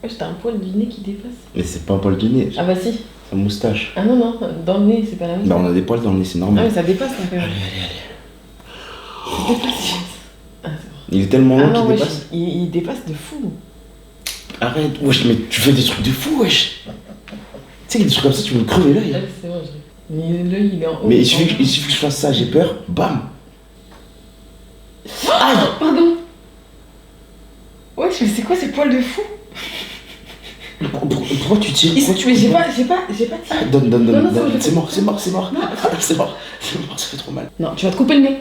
Ouais, t'as un poil du nez qui dépasse. Mais c'est pas un poil de nez, Ah bah si. c'est un moustache. Ah non, non, dans le nez, c'est pas la même Bah chose. on a des poils dans le nez, c'est Ah normal. mais ça dépasse un peu. Allez. Ça dépasse. Ah, c'est bon. Il est tellement long Ah non, qu'il wesh, dépasse. il dépasse de fou. Arrête, wesh, mais tu fais des trucs de fou, wesh. Tu sais, des trucs comme ça, tu veux me crever l'œil. Ah, c'est bon, je l'ai. Mais l'œil, il est en haut. Mais il suffit que je fasse ça, j'ai peur, bam. Aïe. Pardon. Wesh, mais c'est quoi ces poils de fou? Pourquoi tu tires? Mais j'ai pas tiré. Donne, Non, c'est mort. C'est mort, Non. c'est mort, ça fait trop mal. Non, tu vas te couper le nez.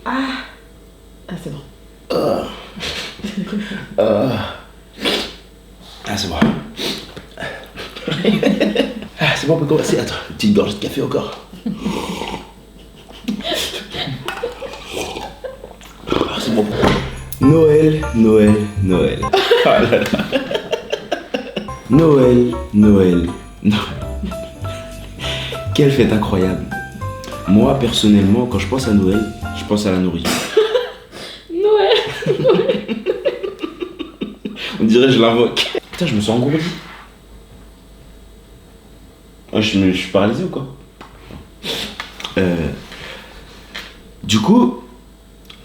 Ah, c'est bon. Ah, c'est bon. Ah, c'est bon, on peut commencer. Attends, une petite gorgée de café encore. Ah, c'est bon. Noël. Ah là là. Noël. Quelle fête incroyable. Moi, personnellement, quand je pense à Noël, je pense à la nourriture. Noël. On dirait que je l'invoque. Putain, je me sens engourdi. Ah, je suis paralysé ou quoi? Du coup,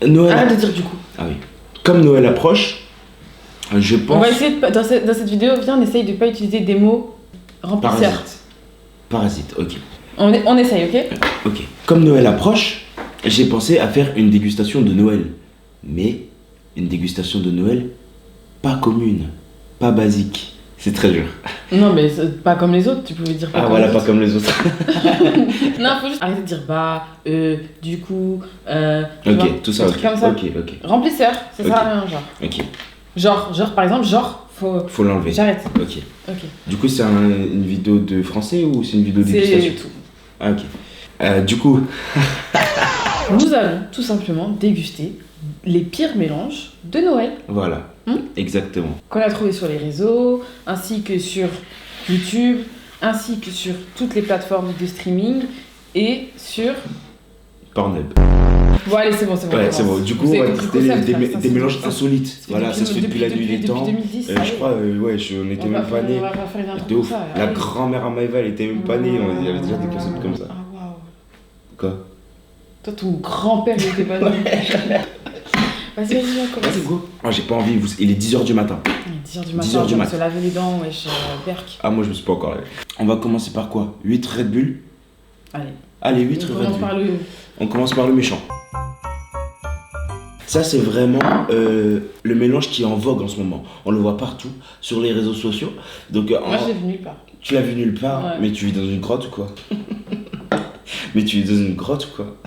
Noël. Arrête de dire du coup. Ah oui. Comme Noël approche, je pense. On va essayer de, dans cette vidéo, viens, on essaye de pas utiliser des mots remplisseurs. Parasite, ok. On essaye, ok? Ok. Comme Noël approche, j'ai pensé à faire une dégustation de Noël. Mais une dégustation de Noël pas commune, pas basique. C'est très dur. Non, mais c'est pas comme les autres, tu pouvais dire pas Ah comme voilà, les pas autres. comme les autres. Non, faut juste arrêter de dire bah, du coup, tu Ok, vois, tout ça, des ok. trucs comme ça. Ok. Remplisseur, c'est Ok. ça, rien, genre. Ok. Genre, par exemple, faut. Faut l'enlever. J'arrête. Ok. Ok. Du coup, c'est une vidéo de français ou c'est une vidéo de C'est dégustation? tout. Ah ok. Du coup, Nous allons tout simplement déguster les pires mélanges de Noël voilà. Exactement. qu'on a trouvés sur les réseaux, ainsi que sur YouTube, ainsi que sur toutes les plateformes de streaming et sur. Pornhub. Bon, allez, c'est bon. Ouais, c'est bon. Du coup, Vous on avez va compris tester le concept, des ça, c'est mélanges ça. insolites. Voilà, ça se fait depuis la nuit des temps. 2010. Je crois, ouais, on était même pas nés. On va faire une intro De comme ouf. ça. La allez. grand-mère à Maëva, elle était même pas née. Il y avait déjà des concepts comme ça. Ah, waouh. Quoi? Toi, ton grand-père, il était pas né. Vas-y, on commence. Vas-y, go. Ah, j'ai pas envie. Il est 10h du matin. Il est 10h du 10 matin, heures du on va matin. se laver les dents, wesh, Berk. Ah, moi, je me suis pas encore levé. On va commencer par quoi? 8 Red Bull. Allez. Allez, 8 On Red commence Bull. par le. On commence par le méchant. Ça, c'est vraiment le mélange qui est en vogue en ce moment. On le voit partout, sur les réseaux sociaux. Donc, Moi, je l'ai vu nulle part. tu l'as vu nulle part, Ouais. mais tu vis dans une grotte ou quoi? Mais tu vis dans une grotte ou quoi?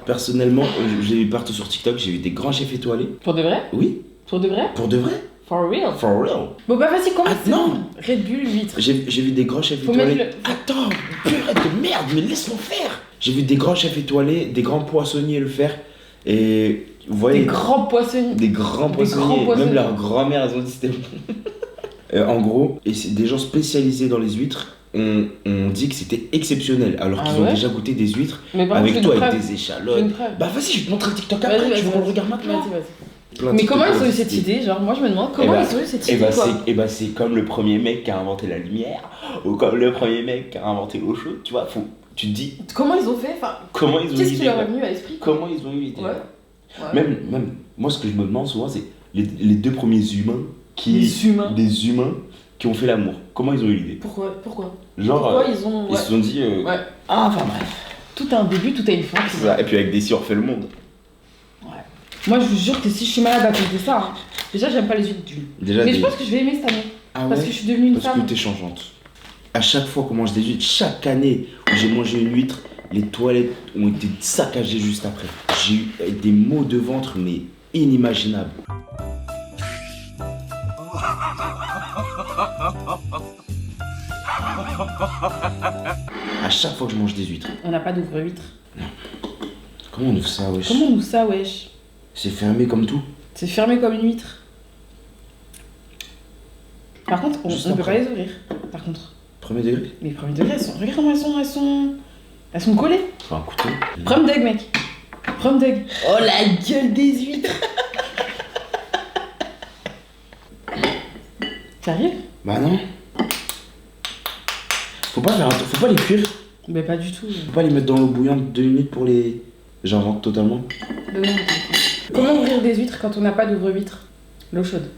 Personnellement, j'ai vu partout sur TikTok, j'ai vu des grands chefs étoilés. Pour de vrai? Oui, Pour de vrai? pour de vrai. For real? For real. Bon, bah, vas-y, commence. Ah, c'est non. bon. Red Bull 8. J'ai vu des grands chefs Faut étoilés. mettre Attends, purée de merde, mais laisse-moi faire. J'ai vu des grands chefs étoilés, des grands poissonniers le faire. Et vous voyez. Des grands poissonniers. Des grands Des poissonniers. grands poissonniers. Même leur grand-mère, elles ont dit c'était bon. En gros, et c'est des gens spécialisés dans les huîtres ont dit que c'était exceptionnel. Alors Ah qu'ils ont ouais déjà goûté des huîtres Mais par avec contre, toi, j'ai une avec preuve. des J'ai échalotes. une preuve. Bah vas-y, je vais te montrer le TikTok Vas-y, après, vas-y, tu veux qu'on le vas-y. regarde maintenant. Vas-y. Plein de Mais comment TikTok ils ont eu pour cette tester. idée? Genre, moi, je me demande comment ils ont eu cette idée, quoi. C'est comme le premier mec qui a inventé la lumière, ou comme le premier mec qui a inventé l'eau chaude, tu vois, tu te dis Comment ils ont fait? Enfin, comment ils ont eu qu'est-ce qui l'idée, leur est quoi. venu à l'esprit? Comment ils ont eu l'idée. Ouais. Ouais. Même, moi ce que je me demande souvent c'est les deux premiers humains Les humains. des humains qui ont fait l'amour. Comment ils ont eu l'idée? Pourquoi? Genre, Pourquoi ils ont. ils se sont dit, Ouais. ah enfin bref. Tout a un début, tout a une fin. C'est ça. Et puis avec des si on refait le monde. Ouais. Moi, je vous jure que si je suis malade à cause de ça, hein, déjà, j'aime pas les huîtres dures. Déjà Mais des... je pense que je vais aimer cette année. Ah Parce ouais? que je suis devenue une Parce femme. que t'es changeante. À chaque fois qu'on mange des huîtres, chaque année où j'ai mangé une huître, les toilettes ont été saccagées juste après. J'ai eu des maux de ventre mais inimaginables. À chaque fois que je mange des huîtres. On n'a pas d'ouvre-huître. Comment on ouvre ça, wesh? Comment on ouvre ça, wesh? C'est fermé comme tout. C'est fermé comme une huître. Par contre, on Juste ne peut après. pas les ouvrir. Par contre. Premier degré? Mais premier degré, elles sont. Regarde comment elles sont collées. Faut un couteau. Prum d'egg, mec. Prum d'egg. Oh la gueule des huîtres. T'arrives? Bah non. Faut pas les cuire. Mais pas du tout. Faut pas les mettre dans l'eau bouillante 2 minutes pour les... J'invente totalement. Comment ouvrir des huîtres quand on n'a pas d'ouvre-huître? L'eau chaude.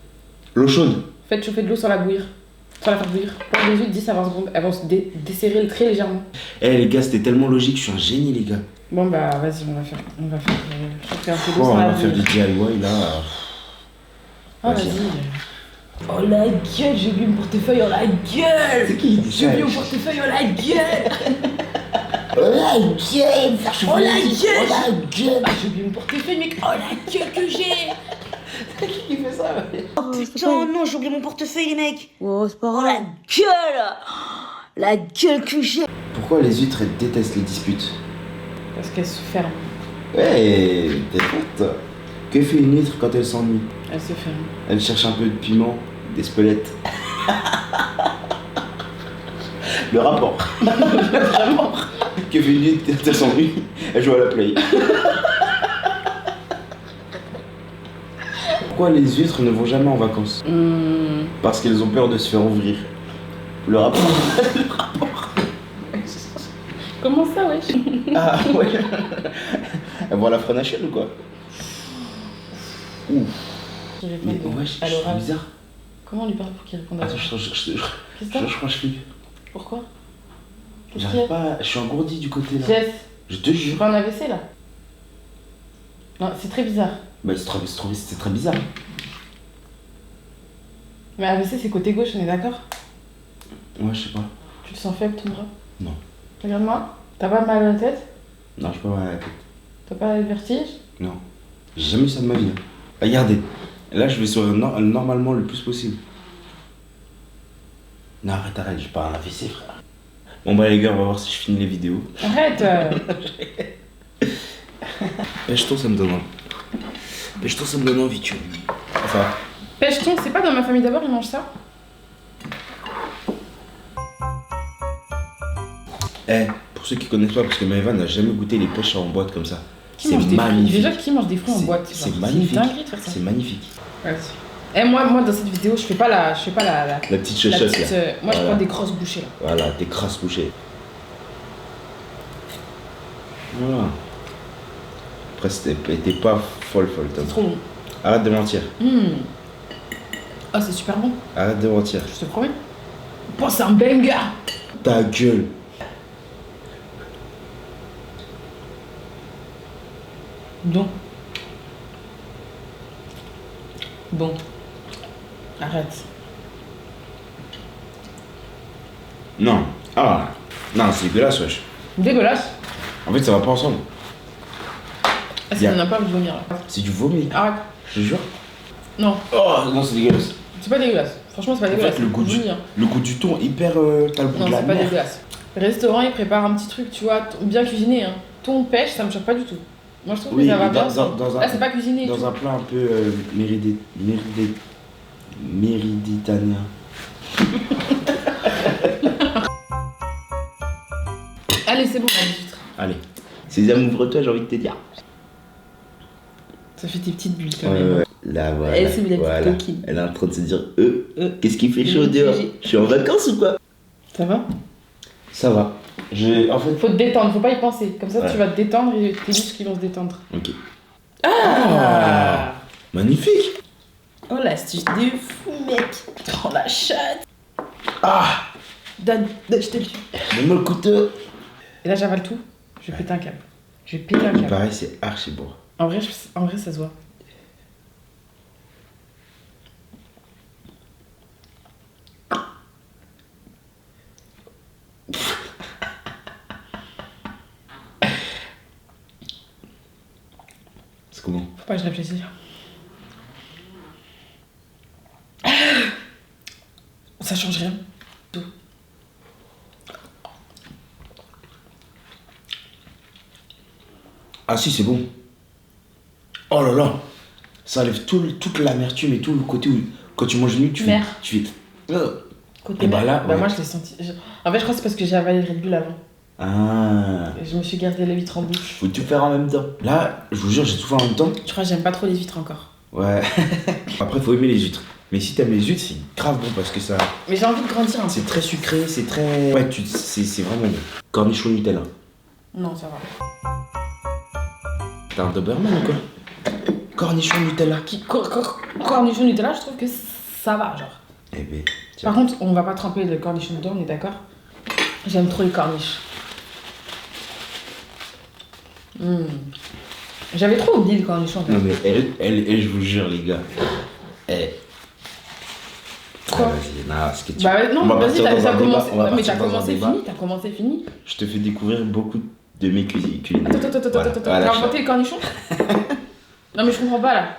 L'eau chaude. Faites chauffer de l'eau sans la bouillir. Sans la faire bouillir. Pour les huîtres, 10 à 20 secondes. Elles vont se desserrer très légèrement. Eh les gars, c'était tellement logique, je suis un génie les gars. Bon bah vas-y, on va faire chauffer un peu d'eau Oh, sans on la va faire bouillir. du DIY là. Oh vas-y. Oh la gueule, j'ai oublié mon portefeuille, oh la gueule. C'est qui? J'ai oublié mon portefeuille, oh la gueule. Oh la gueule, faire chauffer Oh la les- gueule. Oh la gueule. Ah, j'ai oublié mon portefeuille, mec. Oh la gueule que j'ai. Qui fait ça? Oh putain, non, j'ai oublié mon portefeuille, les mecs. Oh, c'est pas grave. Oh, la gueule. La gueule que j'ai. Pourquoi les huîtres elles détestent les disputes? Parce qu'elle se ferme. Ouais, t'es forte. Que fait une huître quand elle s'ennuie? Elle se ferme. Elle cherche un peu de piment, des spelettes. Le rapport. Vraiment. Que fait une huître quand elle s'ennuie? Elle joue à la play. Pourquoi les huîtres ne vont jamais en vacances? Parce qu'elles ont peur de se faire ouvrir. Le rapport. Comment ça, wesh? Ah ouais. Elles vont à la Frenachel ou quoi? Ouf. Qui répond Mais de- wesh, à je suis l'oral. bizarre. Comment on lui parle pour qu'il réponde à Attends, l'oral? je Qu'est-ce que t'as? crois que je flippe. Pourquoi? Qu'est-ce qu'il y J'arrive a? pas, je suis engourdi du côté là. Jess, Je te je jure. prends un AVC là. Non, c'est très bizarre. Bah c'est très bizarre. Mais AVC c'est côté gauche, on est d'accord? Ouais, je sais pas. Tu te sens faible ton bras? Non. Regarde-moi. T'as pas mal à la tête? Non, je peux pas à la tête. T'as pas le vertige? Non. J'ai jamais eu ça de ma vie. Hein. Regardez. Là, je vais sur normalement le plus possible. Non, arrête, j'ai pas un AVC, frère. Bon, bah, les gars, on va voir si je finis les vidéos. Arrête! Pêche-toi, ça me donne envie. Pêche-toi, ça me donne envie, tu vois. Enfin, Pêche-ton, c'est pas dans ma famille d'abord, ils mangent ça? pour ceux qui connaissent pas, parce que Maëva n'a jamais goûté les pêches en boîte comme ça. Qui C'est mange des fruits? magnifique. Déjà, qui mange des fruits en C'est- boîte? c'est Genre, magnifique. C'est une dinguerie de faire ça. C'est magnifique. Vas-y. Eh, moi, dans cette vidéo, je fais pas la La petite la chochotte, petite, là. moi, je Voilà. prends des grosses bouchées là. Voilà, t'es crasse bouchée. Voilà. Après, t'es pas folle, C'est Tom. trop bon. Arrête de mentir. Ah, c'est super bon, Arrête de mentir. je te promets. Oh, c'est un banger! Ta gueule. Bon. Bon. Arrête. Non. Ah. Non, c'est dégueulasse, wesh. Dégueulasse. En fait, ça va pas ensemble. Ah, ça Bien. donne un peu envie de vomir là. C'est du vomi. Arrête. Je te jure. Non, Oh, non, c'est dégueulasse. c'est pas dégueulasse. Franchement, c'est pas En dégueulasse. fait, le goût du thon hyper. T'as le goût Non, de la c'est pas mer. dégueulasse. Le restaurant, il prépare un petit truc, tu vois, bien cuisiné. Hein. Thon, pêche, ça me choque pas du tout. Moi, je trouve Oui, que ça va dans- bien. dans un- Là, c'est pas cuisiné. et tout. Dans un plat un peu mériditanéen. Allez, c'est bon, la huître. Allez. Sésame, ouvre-toi, j'ai envie de te dire. Ça fait des petites bulles quand Ouais, même. ouais. Là, voilà. Elle, c'est la petite voilà. coquine. Elle est en train de se dire qu'est-ce qui fait Euh, chaud dehors? j'ai- Je suis en vacances ou quoi? Ça va? Ça va. En fait. Faut te détendre, faut pas y penser. Comme ça, Ouais. tu vas te détendre et tes muscles ils vont se détendre. Ok. Ah, Magnifique! oh l'astuce de fou, mec. Oh la chatte. Ah! Donne, je te le tue. Donne-moi le couteau! Et là, j'avale tout. Je vais péter un câble. Je vais péter un Il câble. paraît, c'est archi bon. En vrai, ça se voit. C'est comment? Faut pas que je réfléchisse. Ça change rien. Ah si, c'est bon. Oh là là! Ça enlève toute l'amertume et tout le côté où, quand tu manges une huître, tu fais. Mer. Tu fais. Côté Et bah mer. là, ouais. moi, je l'ai senti. En fait, je crois que c'est parce que j'ai avalé le Red Bull avant. Ah! Et je me suis gardé les huîtres en bouche. Faut tout faire en même temps. Là, je vous jure, j'ai tout fait en même temps. Je crois que j'aime pas trop les huîtres encore. Ouais. Après, faut aimer les huîtres. Mais si t'aimes les huîtres, c'est grave bon parce que ça. Mais j'ai envie de grandir un peu. C'est très sucré, c'est très. Ouais, c'est vraiment bon. Cornichon Nutella. Non, ça va. T'as un Doberman ou quoi? Cornichon Nutella. Cornichon Nutella, je trouve que ça va, genre. Eh ben, tiens. Par contre, on va pas tremper le cornichon dedans, on est d'accord? J'aime trop les corniches. J'avais trop oublié le cornichon. En fait. Non mais elle, je vous jure les gars. Quoi? Vas-y, non, ce que tu... Bah non, on va vas-y, partir dans t'as un commencé. débat, on va Mais t'as partir dans un commencé débat. fini, t'as commencé fini. Je te fais découvrir beaucoup de mes culinaires. Attends, Voilà, t'as inventé les cornichons? Non mais je comprends pas là.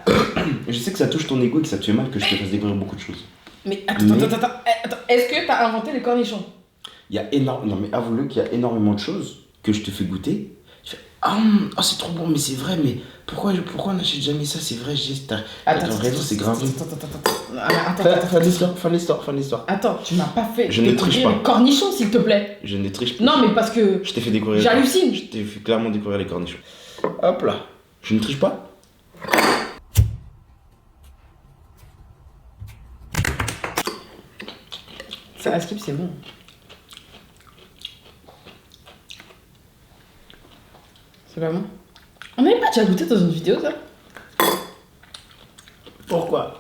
Je sais que ça touche ton ego et que ça te fait mal que je te fasse découvrir beaucoup de choses. Mais attends, est-ce que t'as inventé les cornichons? Il y a non mais avoue-le qu'il y a énormément de choses que je te fais goûter. Tu fais c'est trop bon, mais c'est vrai, mais pourquoi on n'achète jamais ça? C'est vrai, t'as raison, c'est grave. Fin de l'histoire. Attends, tu m'as pas fait Je ne triche découvrir pas. les cornichons s'il te plaît. Je ne triche pas. Non mais parce que Je t'ai fait découvrir. j'hallucine. Je t'ai fait clairement découvrir les cornichons. Hop là. Je ne triche pas. Ça à skip, c'est bon. C'est pas bon? On n'avait pas déjà goûté dans une vidéo ça? Pourquoi?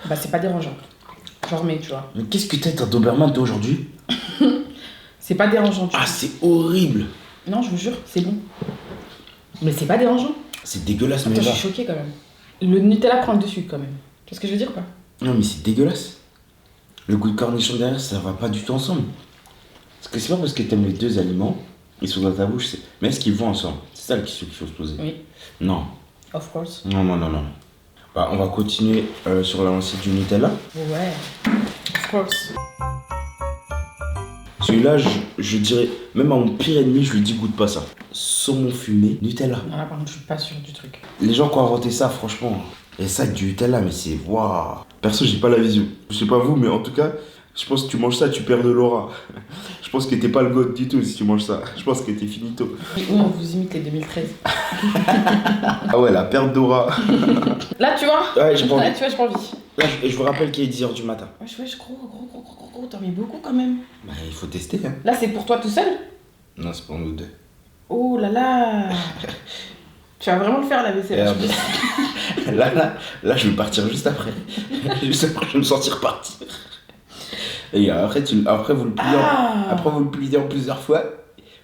Bah c'est pas dérangeant. J'en remets, tu vois. Mais qu'est-ce que t'as un Doberman toi aujourd'hui? C'est pas dérangeant, tu vois. Ah, c'est horrible. Non, je vous jure, c'est bon. Mais c'est pas dérangeant. C'est dégueulasse, mais Attends, je là. suis choquée quand même. Le Nutella prend le dessus quand même. Tu vois ce que je veux dire ou pas? Non, mais c'est dégueulasse. Le goût de cornichon derrière, ça va pas du tout ensemble. Parce que c'est pas parce que t'aimes les deux aliments, ils sont dans ta bouche, mais est-ce qu'ils vont ensemble? C'est ça la question qu'il faut se poser. Oui, Non. of course. Non. Bah, on va continuer sur la lancée du Nutella. Ouais, of course. Celui-là, je dirais, même à mon pire ennemi, je lui dis goûte pas ça. Saumon fumé, Nutella. Non, là par contre, je suis pas sûre du truc. Les gens qui ont inventé ça, franchement, et ça avec du Nutella, mais c'est waouh. Perso, j'ai pas la vision. Je sais pas vous, mais en tout cas, je pense que tu manges ça, tu perds de l'aura. Je pense que t'es pas le god du tout si tu manges ça. Je pense que t'es finito. Oui, on vous imite les 2013. Ah ouais, la perte d'aura. Là, tu vois? Ouais, j'ai pas envie. Là, tu vois, j'ai pas envie. Là, je vous rappelle qu'il est 10h du matin. Ouais, gros, t'en mets beaucoup quand même. Bah, il faut tester, hein. Là, c'est pour toi tout seul? Non, c'est pour nous deux. Oh là là. Tu vas vraiment le faire la vaisselle. Merde. Là, je vais partir juste après. Juste après, je vais me sentir partir. Et après, vous le pliez après, vous le pliez en plusieurs fois.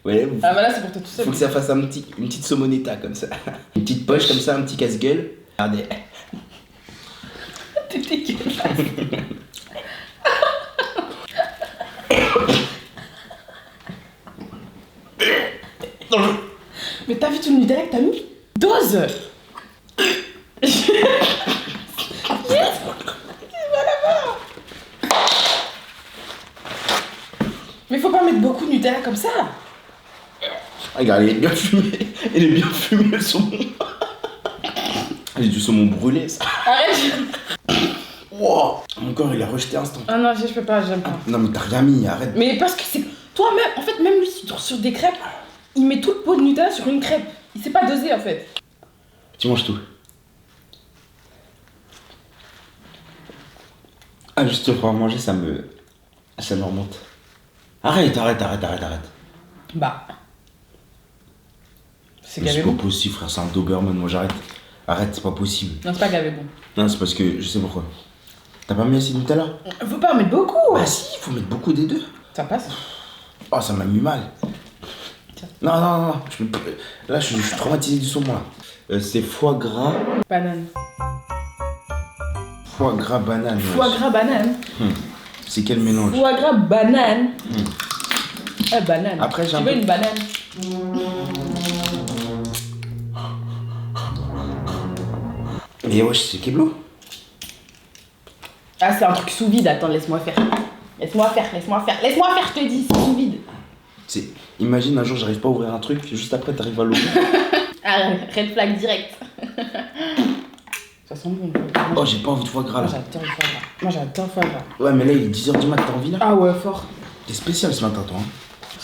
Ouais, Ah bah là, c'est pour toi tout seul. faut que ça fasse une petite saumonetta comme ça. Une petite poche comme ça, un petit casse-gueule. Regardez. T'es dégueulasse. Mais t'as vu tout le Nutella que t'as mis? Dose. Mais faut pas mettre beaucoup de Nutella comme ça. Regarde, elle est bien fumée. Elle est bien fumée, le saumon. Elle est du saumon brûlé, ça. Arrête. Wow. Mon corps, il a rejeté instant. Ah non, je peux pas, j'aime pas. Non, mais t'as rien mis, arrête. Mais parce que c'est... Toi-même, en fait, même lui, sur des crêpes, il met tout le pot de Nutella sur une crêpe. Il sait pas doser, en fait. Tu manges tout. Ah, juste pour manger, ça me remonte. Arrête. Bah... C'est Mais gavé c'est pas bon. possible, frère, c'est un Doberman, moi j'arrête. Arrête, c'est pas possible. Non, c'est pas gavé bon. Non, c'est parce que je sais pourquoi. T'as pas mis assez de Nutella? Faut pas en mettre beaucoup. Bah si, il faut mettre beaucoup des deux. Ça passe. Oh, ça m'a mis mal. Tiens. Non. Là, je suis traumatisé du saumon, là. C'est foie gras. Banane. Foie gras banane. Foie gras banane. C'est quel mélange? Foie gras banane. Banane. Après, j'ai tu un veux peu- une banane? Mais wesh, c'est Keblo? Ah, c'est un truc sous vide. Attends, laisse-moi faire. Laisse-moi faire, je te dis, c'est sous vide. Imagine un jour, j'arrive pas à ouvrir un truc, juste après, t'arrives à l'ouvrir. Ah, red flag direct. Ça sent bon. Oh, j'ai pas envie de foie gras, Moi, là. j'adore le foie gras. Moi, j'adore le foie gras. Ouais, mais là, il est 10h du mat, t'as envie, là? Ah ouais, fort. T'es spécial ce matin, toi. Hein.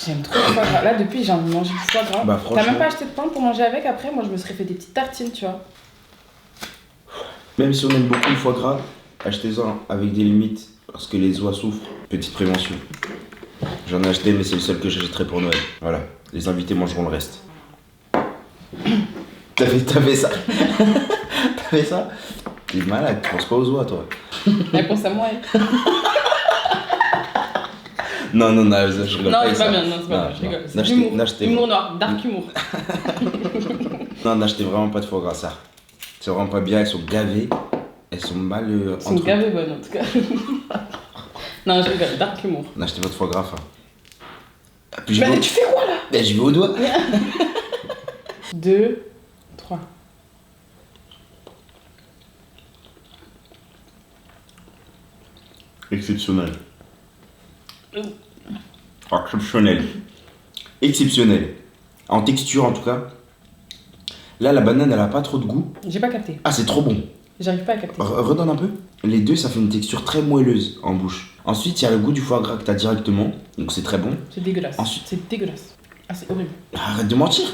J'aime trop le foie gras. Là, depuis, j'ai envie de manger du foie gras. Bah, T'as franchement, même pas acheté de pain pour manger avec après? Moi, je me serais fait des petites tartines, tu vois. même si on aime beaucoup le foie gras, achetez-en avec des limites parce que les oies souffrent. Petite prévention. J'en ai acheté, mais c'est le seul que j'achèterai pour Noël. Voilà, les invités mangeront le reste. T'as fait ça? T'as fait ça? T'es malade, tu penses pas aux oies, toi? Réponse à moi. Non, je rigole Non, pas. c'est pas bien, non, c'est pas bien, je rigole. C'est humour. Humour noir, dark humour. Non, n'achetez vraiment pas de foie gras, ça. C'est vraiment pas bien, elles sont gavées. Elles sont mal. Elles sont gavées bonnes en tout cas. Non, je rigole, dark humour. N'achetez pas de foie gras, enfin. Mais tu fais quoi là? Ben, j'y vais au doigt. 2, 3. Exceptionnel. Exceptionnel. Exceptionnel. En texture, en tout cas. Là, la banane, elle a pas trop de goût. J'ai pas capté. Ah, c'est trop bon. J'arrive pas à capter. Redonne un peu. Les deux, ça fait une texture très moelleuse en bouche. Ensuite, il y a le goût du foie gras que t'as directement. Donc, c'est très bon. C'est dégueulasse. Ensuite- C'est dégueulasse. Ah, c'est horrible. Arrête de mentir.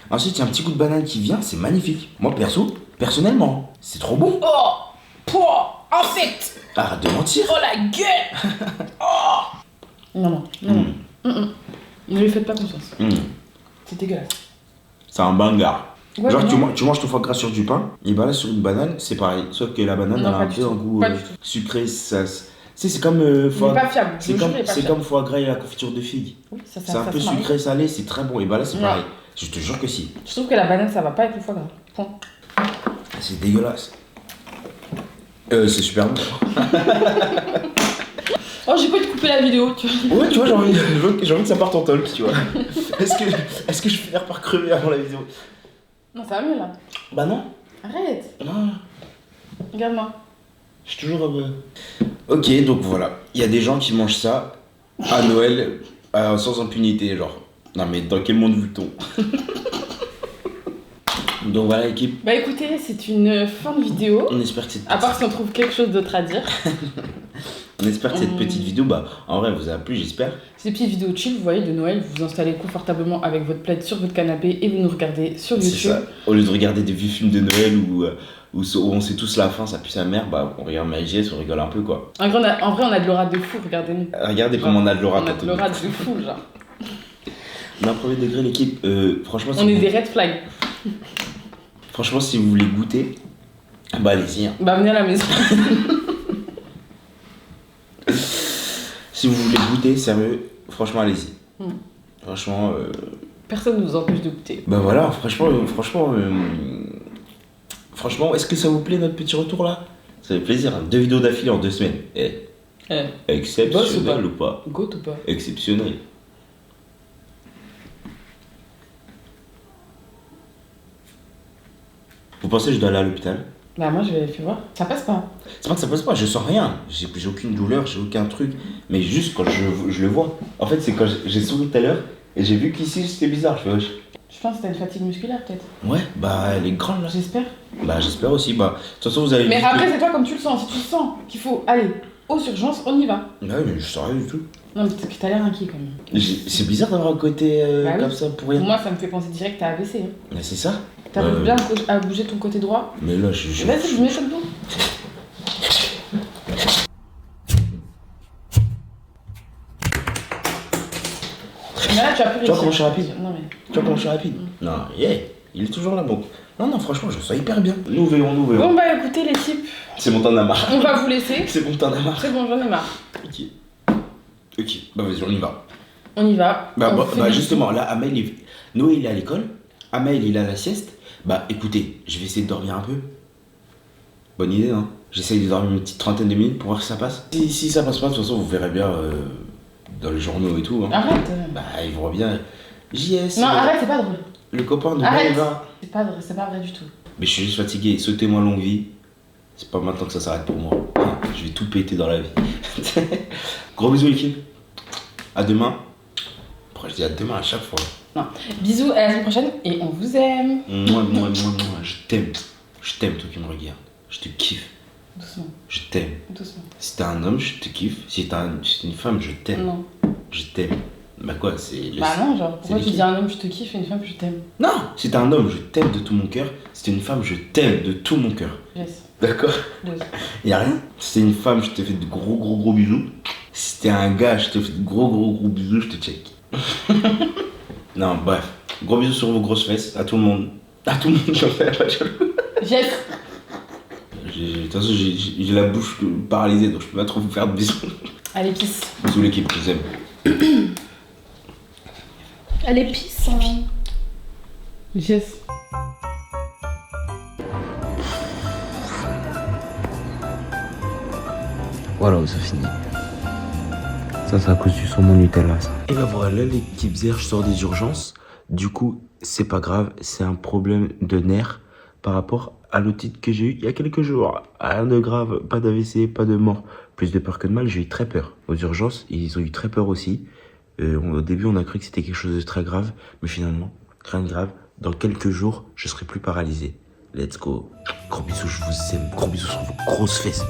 Ensuite, il y a un petit goût de banane qui vient. C'est magnifique. Moi, personnellement, c'est trop bon. Oh! Pouah! Insecte! Arrête de mentir. Oh la gueule! Oh! Non. Ne lui faites pas confiance. C'est dégueulasse. C'est un bangar. Ouais, Genre, mais non. tu manges ton foie gras sur du pain, et bah là, sur une banane, c'est pareil. Sauf que la banane, Non, elle a pas un du peu tout. un goût Pas du tout. sucré. Tu sais, c'est comme Il foie est pas fiable. C'est Le comme, jus, il est pas c'est fiable. comme foie gras et la confiture de figue. Oui, ça C'est un peu se marie. sucré salé, c'est très bon. Et bah là, c'est Non. pareil. Je te jure que si. Je trouve que la banane, ça va pas avec le foie gras. Point. C'est dégueulasse. C'est super bon. Oh, j'ai pas envie de couper la vidéo, tu vois. Ouais, tu vois, j'ai envie que ça parte en talk, tu vois. Est-ce que je vais finir par crever avant la vidéo? Non, ça va mieux là. Bah non. Arrête. Non. Regarde-moi. Je suis toujours. Ok, donc voilà. Il y a des gens qui mangent ça à Noël sans impunité, genre. Non, mais dans quel monde vit-on? Donc voilà, équipe. Bah écoutez, c'est une fin de vidéo. On espère que cette À part si on trouve quelque chose d'autre à dire. On espère que cette petite vidéo, bah, en vrai, vous a plu, j'espère. Ces petites vidéos chill, vous voyez, de Noël, vous vous installez confortablement avec votre plaid sur votre canapé et vous nous regardez sur C'est YouTube. ça. Au lieu de regarder des vieux films de Noël où on sait tous la fin, ça pue sa mère, bah, on regarde MyGS, on rigole un peu, quoi. En vrai, on a de l'aura de fou, regardez-nous. Regardez comment on a de l'aura. On a de l'aura de fou, genre. D'un premier degré, l'équipe, franchement, si On est vous... des red flags. franchement, si vous voulez goûter, bah, allez-y. Hein. Bah venez à la maison. Si vous voulez goûter, sérieux, franchement, allez-y. Mm. Franchement, Personne ne nous empêche de goûter. bah voilà, franchement, est-ce que ça vous plaît notre petit retour là? Ça fait plaisir, hein. 2 vidéos d'affilée en 2 semaines. Eh, Exceptionnel ou pas? goûte ou pas? Exceptionnel. Vous pensez que je dois aller à l'hôpital? Bah moi je vais faire voir. Ça passe pas. C'est pas que ça passe pas, je sens rien. J'ai aucune douleur, j'ai aucun truc. Mais juste quand je le vois. En fait, c'est quand j'ai souri tout à l'heure et j'ai vu qu'ici c'était bizarre. Je fais wesh. Je pense que t'as une fatigue musculaire peut-être. Ouais, bah elle est grande là. J'espère. Bah j'espère aussi. Bah de toute façon, vous avez Mais vu après c'est toi comme tu le sens. Si tu sens qu'il faut aller aux urgences, on y va. que... Ouais, mais je sens rien du tout. Non mais parce que t'as l'air inquiet quand même. C'est bizarre d'avoir un côté Bah oui. comme ça pour Pour rien. moi ça me fait penser direct à AVC. Hein. Mais c'est ça. T'arrives bien à bouger ton côté droit. Mais là, je... Vas-y, je mets sur le dos. Mais là tu as plus Tu vois comment je suis rapide? Non mais. Tu vois comment je suis rapide? Non, yeah, il est toujours là, bon. Non, franchement, je sens hyper bien. Nous verrons. Bon bah écoutez l'équipe, C'est mon temps d'amarre. on va vous laisser. C'est mon temps d'amarre. C'est bon, j'en ai marre. Ok, bah vas-y, on y va. On y va. Bah, On bah, fait bah, des- justement, là, Noé il est à l'école, Amael il est à la sieste. Bah écoutez, je vais essayer de dormir un peu. Bonne idée, hein. J'essaye de dormir une petite trentaine de minutes pour voir si ça passe. Si ça passe pas, de toute façon, vous verrez bien dans les journaux et tout. Hein. Arrête. Bah, ils vont bien. JS. Non, arrête, c'est pas drôle. Le copain de Arrête. Maëva. C'est pas vrai du tout. Mais je suis juste fatigué. Souhaitez-moi longue vie. C'est pas maintenant que ça s'arrête pour moi. Je vais tout péter dans la vie. Gros bisous, l'équipe. À demain. Pourquoi je dis à demain à chaque fois? Bisous, à la semaine prochaine et on vous aime. Moi, je t'aime. Je t'aime, toi qui me regardes. Je te kiffe. Doucement, Je t'aime. doucement. Si t'es un homme, je te kiffe. Si t'es une femme, je t'aime. Non. Je t'aime. Bah quoi, c'est... Bah non, genre, pourquoi c'est tu dis à un homme je te kiffe et une femme je t'aime? Non, si t'es un homme, je t'aime de tout mon cœur. Si t'es une femme, je t'aime de tout mon cœur. Yes. D'accord? Yes. Y'a rien. Si t'es une femme, je te fais de gros bisous. Si t'es un gars, je te fais de gros bisous, je te check. Non, bref. Gros bisous sur vos grosses fesses, à tout le monde. À tout le monde, j'en fais pas de jaloux. Yes. De toute façon, j'ai la bouche paralysée, donc je peux pas trop vous faire de bisous. Allez, pisse. Bisous l'équipe, je vous aime. Allez, pisse. Yes. Voilà où ça finit. Ça, c'est à cause du saumon Nutella, ça. Et bah voilà, l'équipe Zer, je sors des urgences. Du coup, c'est pas grave, c'est un problème de nerfs par rapport à l'otite que j'ai eu il y a quelques jours. Rien de grave, pas d'AVC, pas de mort. Plus de peur que de mal, j'ai eu très peur. Aux urgences, ils ont eu très peur aussi. Au début, on a cru que c'était quelque chose de très grave, mais finalement, rien de grave. Dans quelques jours, je serai plus paralysé. Let's go. Gros bisous, je vous aime. Gros bisous sur vos grosses fesses.